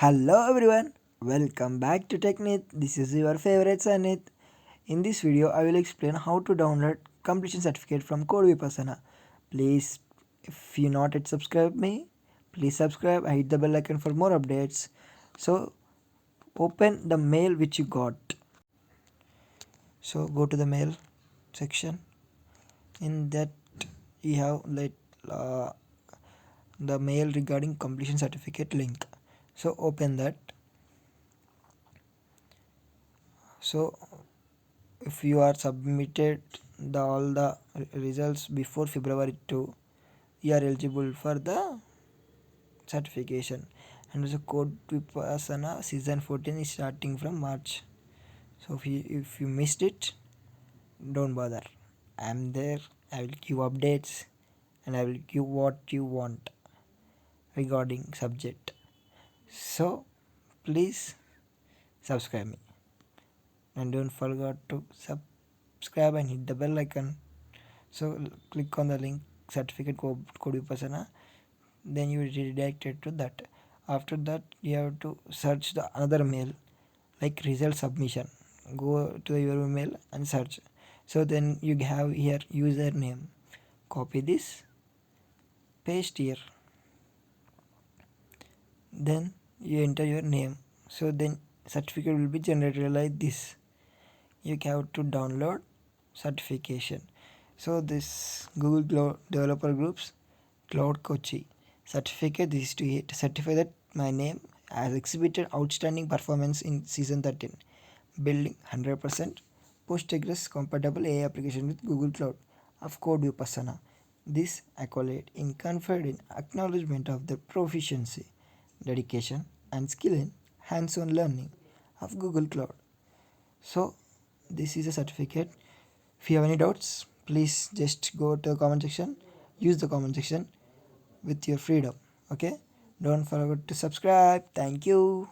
Hello everyone, welcome back to TechNit. This is your favorite Sanit. In this video, I will explain how to download completion certificate from Code Vipassana. Please, if you not yet subscribe me, please subscribe and hit the bell icon for more updates. So, open the mail which you got. So, go to the mail section. In that, you have uh, the mail regarding completion certificate link. So, open that. So if you are submitted all the results before February 2, you are eligible for the certification. And also Code Vipassana season 14 is starting from March. So if you missed it, don't bother. I am there. I will give updates and I will give what you want regarding subject. So please subscribe me and don't forget to subscribe and hit the bell icon. So click on the link certificate code Vipassana, then you will be redirected to that. After that, you have to search the another mail like result submission. Go to your email and search. So then you have here username. Copy this, paste here. Then you enter your name. So then certificate will be generated like this. You have to download certification. So this Google Cloud Developer Groups Cloud Kochi certificate is to certify that my name has exhibited outstanding performance in season 13, building 100% Postgres compatible AI application with Google Cloud of Code Vipassana. This accolade is conferred in acknowledgement of the proficiency, dedication, and skill in hands-on learning of Google Cloud. So this is a certificate. If you have any doubts, please just go to the comment section. Use the comment section with your freedom. Okay, don't forget to subscribe. Thank you.